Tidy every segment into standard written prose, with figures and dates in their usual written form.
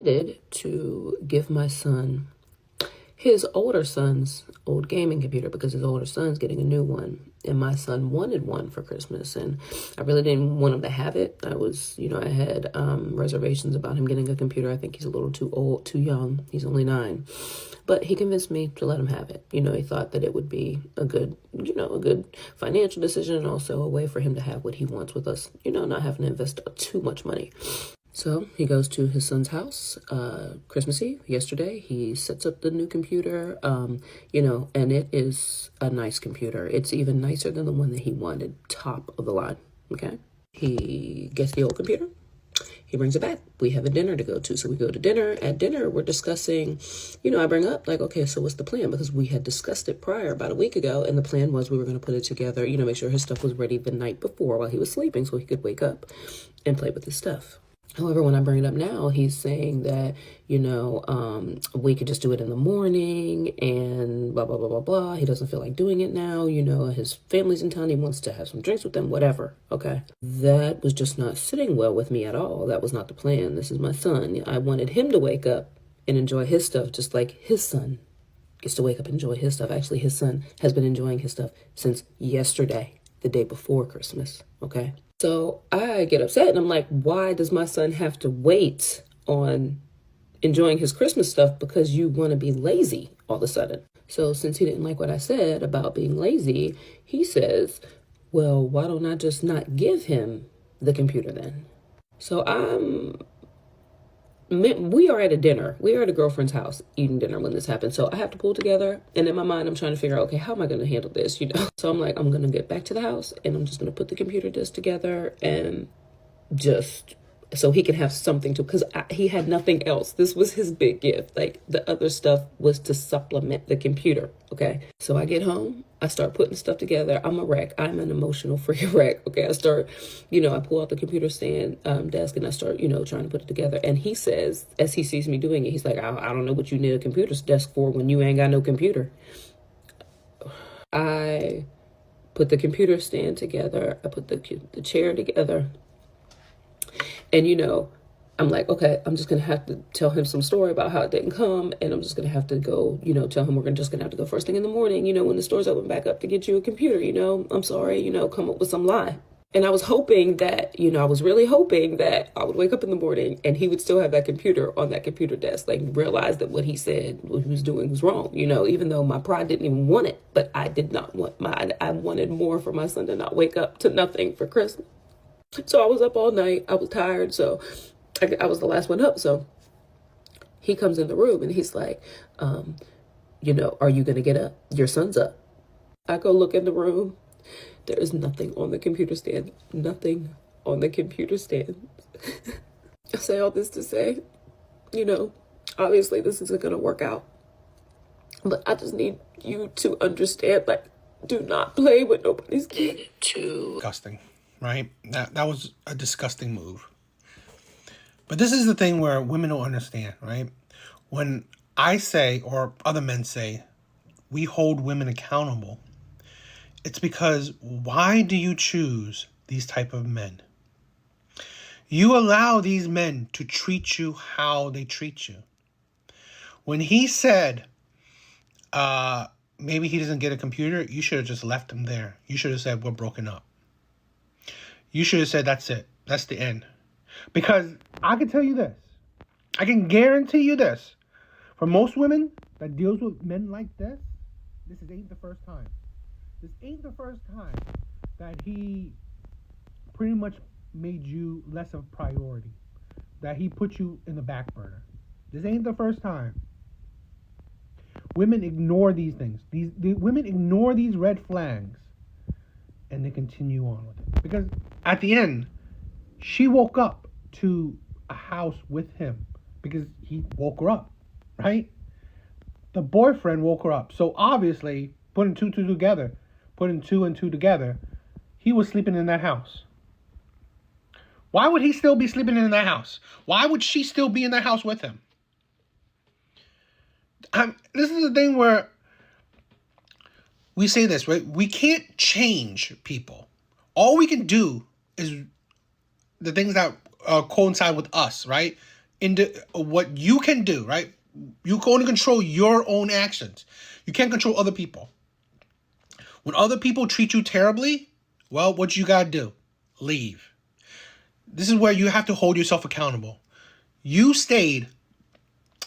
To give my son his older son's old gaming computer because his older son's getting a new one. And my son wanted one for Christmas. And I really didn't want him to have it. I had reservations about him getting a computer. I think he's a little too old, too young. He's only 9. But he convinced me to let him have it. He thought that it would be a good financial decision and also a way for him to have what he wants with us, not having to invest too much money. So he goes to his son's house, Christmas Eve, yesterday. He sets up the new computer, and it is a nice computer. It's even nicer than the one that he wanted, top of the line, okay? He gets the old computer. He brings it back. We have a dinner to go to. So we go to dinner. At dinner, we're discussing, I bring up like, okay, so what's the plan? Because we had discussed it prior about a week ago. And the plan was we were going to put it together, make sure his stuff was ready the night before while he was sleeping so he could wake up and play with his stuff. However, when I bring it up now, he's saying that, we could just do it in the morning and blah, blah, blah, blah, blah. He doesn't feel like doing it now. His family's in town. He wants to have some drinks with them, whatever. Okay. That was just not sitting well with me at all. That was not the plan. This is my son. I wanted him to wake up and enjoy his stuff just like his son gets to wake up and enjoy his stuff. Actually, his son has been enjoying his stuff since yesterday, the day before Christmas. Okay. So I get upset and I'm like, why does my son have to wait on enjoying his Christmas stuff because you want to be lazy all of a sudden? So since he didn't like what I said about being lazy, he says, well, why don't I just not give him the computer then? So we are at a dinner. We are at a girlfriend's house eating dinner when this happened. So I have to pull together. And in my mind, I'm trying to figure out, okay, how am I going to handle this? So I'm like, I'm going to get back to the house and I'm just going to put the computer disc together and just so he can have something to, because he had nothing else. This was his big gift. Like the other stuff was to supplement the computer. Okay. So I get home. I start putting stuff together. I'm a wreck. I'm an emotional free wreck. Okay. I start, I pull out the computer stand desk and I start, trying to put it together. And he says, as he sees me doing it, he's like, I don't know what you need a computer desk for when you ain't got no computer. I put the computer stand together. I put the chair together. And, I'm like, okay, I'm just going to have to tell him some story about how it didn't come. And I'm just going to have to go, tell him we're just going to have to go first thing in the morning, when the stores open back up to get you a computer, I'm sorry, come up with some lie. And I was hoping that, I was really hoping that I would wake up in the morning and he would still have that computer on that computer desk, like realize that what he said, what he was doing was wrong, even though my pride didn't even want it. But I did not want I wanted more for my son to not wake up to nothing for Christmas. So I was up all night. I was tired. So I was the last one up. So he comes in the room and he's like, are you going to get up? Your son's up. I go look in the room. There is nothing on the computer stand. Nothing on the computer stand. I say all this to say, obviously this isn't going to work out. But I just need you to understand, like, do not play with nobody's kid. Disgusting. Right? That was a disgusting move. But this is the thing where women don't understand, right? When I say, or other men say, we hold women accountable, it's because why do you choose these type of men? You allow these men to treat you how they treat you. When he said, maybe he doesn't get a computer, you should have just left him there. You should have said, we're broken up. You should have said, that's it. That's the end. Because I can tell you this. I can guarantee you this. For most women that deals with men like this ain't the first time. This ain't the first time that he pretty much made you less of a priority. That he put you in the back burner. This ain't the first time. Women ignore these things. The women ignore these red flags. And they continue on with it. Because at the end, she woke up to a house with him. Because he woke her up. Right? The boyfriend woke her up. So obviously, putting two and two together, he was sleeping in that house. Why would he still be sleeping in that house? Why would she still be in that house with him? This is the thing where we say this, right? We can't change people. All we can do is the things that coincide with us, right? into what you can do, right? You can only control your own actions. You can't control other people. When other people treat you terribly, well, what you gotta do? Leave. This is where you have to hold yourself accountable. You stayed,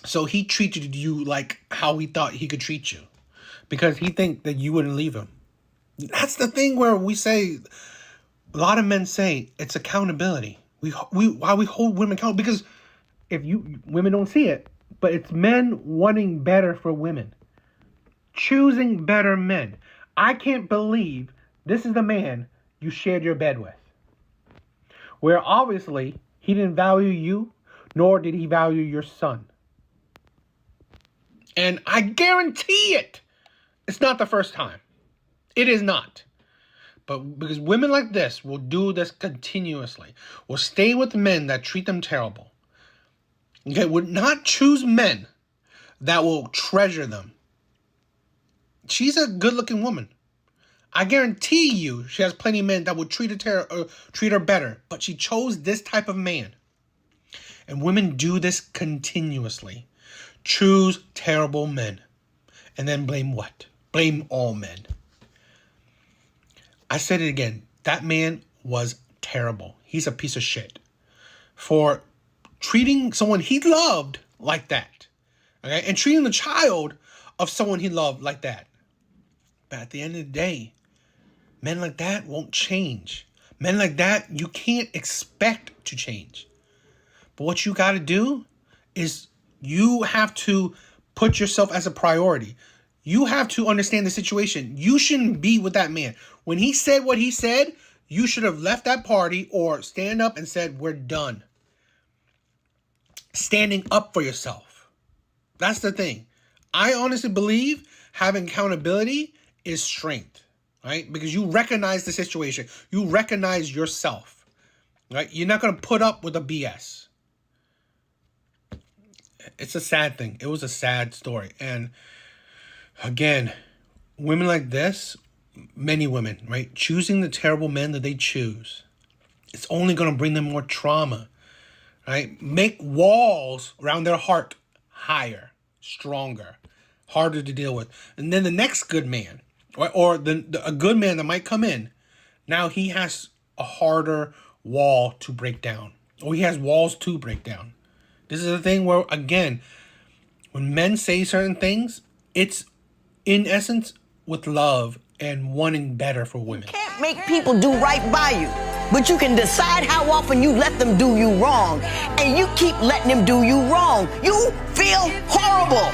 so he treated you like how he thought he could treat you, because he think that you wouldn't leave him. That's the thing where we say, a lot of men say it's accountability. Why we hold women accountable, because if women don't see it, but it's men wanting better for women, choosing better men. I can't believe this is the man you shared your bed with, where obviously he didn't value you, nor did he value your son. And I guarantee it's not the first time. It is not. But because women like this will do this continuously, will stay with men that treat them terrible. Okay, would not choose men that will treasure them. She's a good-looking woman. I guarantee you she has plenty of men that would treat her better. But she chose this type of man. And women do this continuously. Choose terrible men. And then blame what? Blame all men. I said it again. That man was terrible. He's a piece of shit. For treating someone he loved like that. Okay? And treating the child of someone he loved like that. But at the end of the day, men like that won't change. Men like that, you can't expect to change. But what you got to do is you have to put yourself as a priority. You have to understand the situation. You shouldn't be with that man. When he said what he said, you should have left that party or stand up and said, we're done. Standing up for yourself. That's the thing. I honestly believe having accountability is strength, right? Because you recognize the situation. You recognize yourself, right? You're not going to put up with the BS. It's a sad thing. It was a sad story. And again, women like this, many women, right? Choosing the terrible men that they choose, it's only going to bring them more trauma, right? Make walls around their heart higher, stronger, harder to deal with. And then the next good man, or a good man that might come in, now he has a harder wall to break down. Or he has walls to break down. This is the thing where, again, when men say certain things, it's in essence with love and wanting better for women. You can't make people do right by you, but you can decide how often you let them do you wrong. And you keep letting them do you wrong. You feel horrible.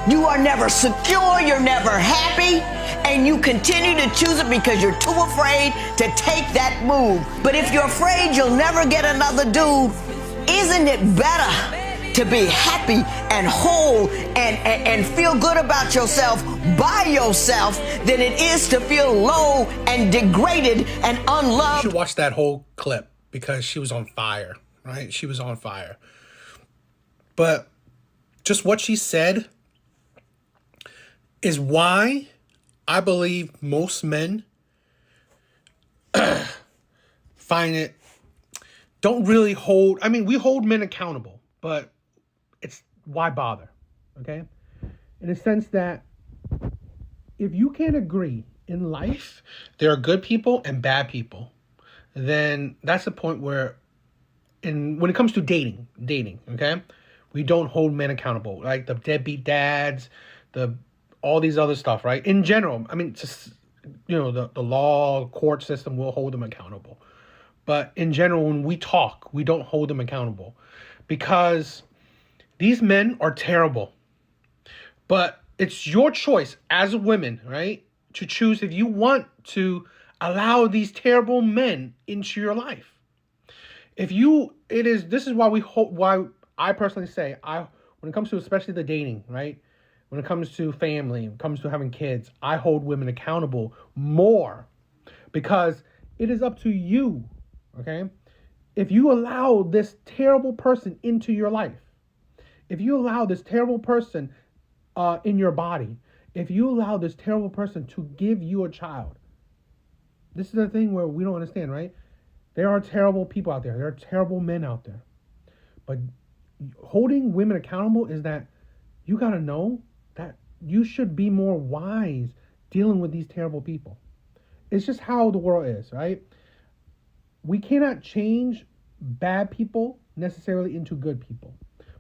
You are never secure, you're never happy, and you continue to choose it because you're too afraid to take that move. But if you're afraid you'll never get another dude, isn't it better to be happy and whole and feel good about yourself by yourself than it is to feel low and degraded and unloved? You should watch that whole clip because she was on fire, right? She was on fire. But just what she said is why I believe most men find it, don't really hold, I mean, we hold men accountable, but it's why bother, okay? In a sense that if you can't agree in life, there are good people and bad people, then that's the point where, when it comes to dating, okay? We don't hold men accountable, like the deadbeat dads, all these other stuff, right? In general, I mean, just, the law, court system will hold them accountable. But in general, when we talk, we don't hold them accountable because these men are terrible. But it's your choice as women, right, to choose if you want to allow these terrible men into your life. This is why why I personally say, when it comes to especially the dating, right, when it comes to family, when it comes to having kids, I hold women accountable more because it is up to you. Okay, if you allow this terrible person into your life, if you allow this terrible person in your body, if you allow this terrible person to give you a child, this is the thing where we don't understand, right? There are terrible people out there. There are terrible men out there. But holding women accountable is that you got to know that you should be more wise dealing with these terrible people. It's just how the world is, right? We cannot change bad people necessarily into good people.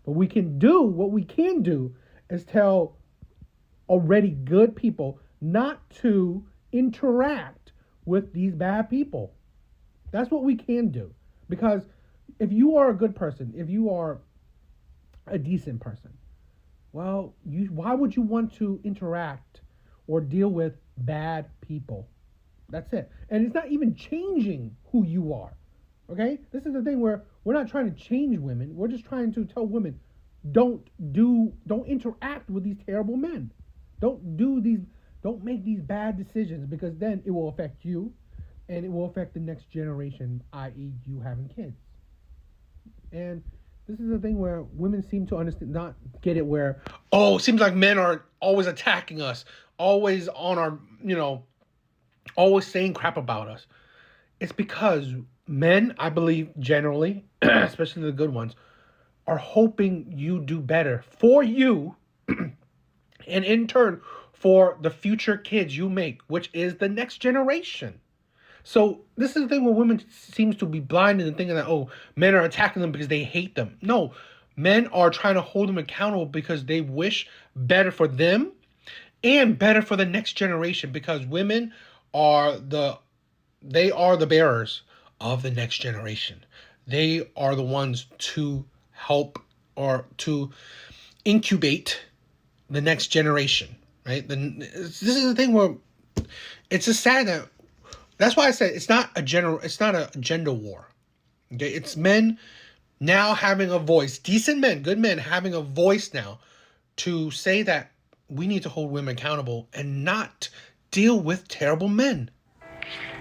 But what we can do is tell already good people not to interact with these bad people. That's what we can do. Because if you are a good person, if you are a decent person, well, why would you want to interact or deal with bad people? That's it. And it's not even changing who you are. Okay? This is the thing where we're not trying to change women. We're just trying to tell women don't interact with these terrible men. Don't make these bad decisions, because then it will affect you and it will affect the next generation, i.e. you having kids. And this is the thing where women seem to understand, not get it, where, oh, it seems like men are always attacking us, always on our, always saying crap about us. It's because men, I believe generally, especially the good ones, are hoping you do better for you and in turn for the future kids you make, which is the next generation. So this is the thing where women seems to be blinded and thinking that, oh, men are attacking them because they hate them. No, men are trying to hold them accountable because they wish better for them and better for the next generation, because women are the bearers of the next generation. They are the ones to help or to incubate the next generation, right? This is the thing where it's just sad that that's why I said it's not a gender war. Okay, it's men now having a voice, decent men, good men having a voice now to say that we need to hold women accountable and not deal with terrible men.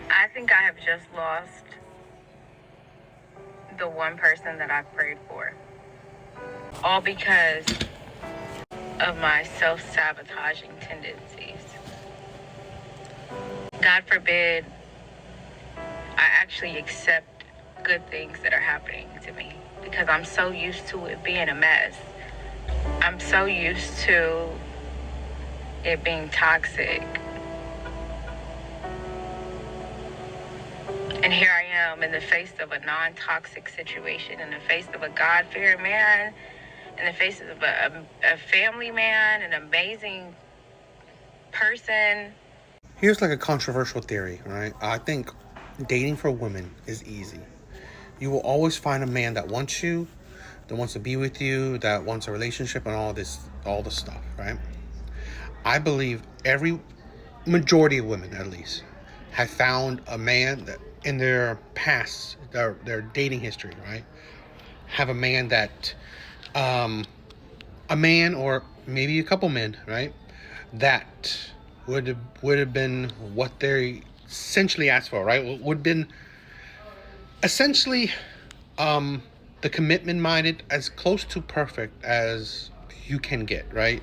I think I have just lost the one person that I prayed for. All because of my self-sabotaging tendencies. God forbid I actually accept good things that are happening to me, because I'm so used to it being a mess. I'm so used to it being toxic. And here I am in the face of a non-toxic situation, in the face of a God-fearing man, in the face of a family man, an amazing person. Here's like a controversial theory, right? I think dating for women is easy. You will always find a man that wants you, that wants to be with you, that wants a relationship and all the stuff, right? I believe every majority of women, at least, have found a man that in their past, their dating history, right? Have a man that, a man or maybe a couple men, right? That would have been what they essentially asked for, right? Would have been essentially the commitment minded, as close to perfect as you can get, right?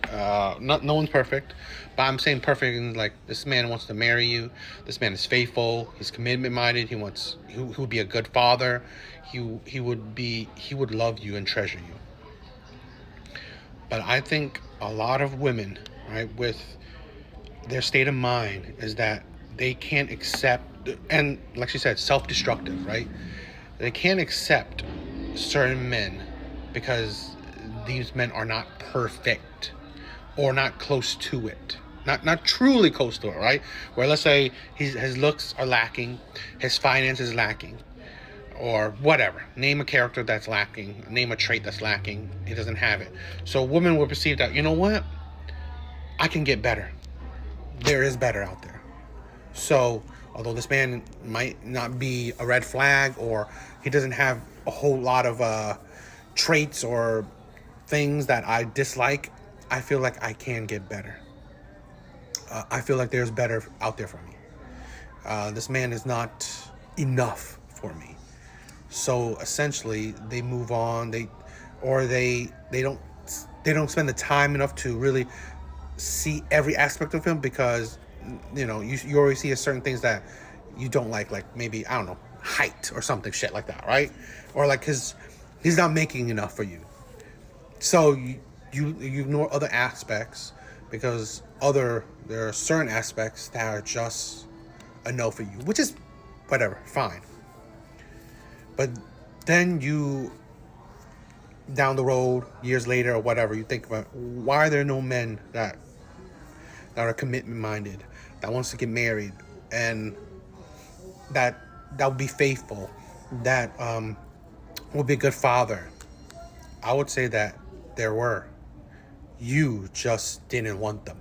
No one's perfect, but I'm saying perfect in like, this man wants to marry you, this man is faithful, he's commitment minded, he would be a good father, he would love you and treasure you. But I think a lot of women, right, with their state of mind is that they can't accept, and like she said, self-destructive, right? They can't accept certain men because these men are not perfect or not close to it. Not truly close to it, right? Where let's say his looks are lacking, his finance is lacking, or whatever. Name a character that's lacking, name a trait that's lacking. He doesn't have it. So women will perceive that, you know what? I can get better. There is better out there. So although this man might not be a red flag, or he doesn't have a whole lot of traits or things that I dislike, I feel like I can get better. I feel like there's better out there for me. This man is not enough for me. So essentially, they move on. They don't spend the time enough to really see every aspect of him, because you always see certain things that you don't like maybe, I don't know, height or something shit like that, right? Or like he's not making enough for you. So you ignore other aspects because there are certain aspects that are just a no for you, which is whatever, fine. But then you, down the road, years later or whatever, you think about, why are there no men that are commitment minded, that wants to get married, and that will be faithful, that will be a good father? I would say that there were. You just didn't want them.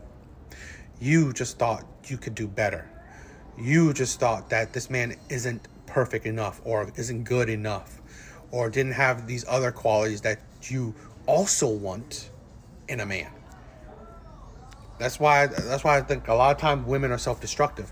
You just thought you could do better. You just thought that this man isn't perfect enough, or isn't good enough, or didn't have these other qualities that you also want in a man. That's why I think a lot of times women are self-destructive.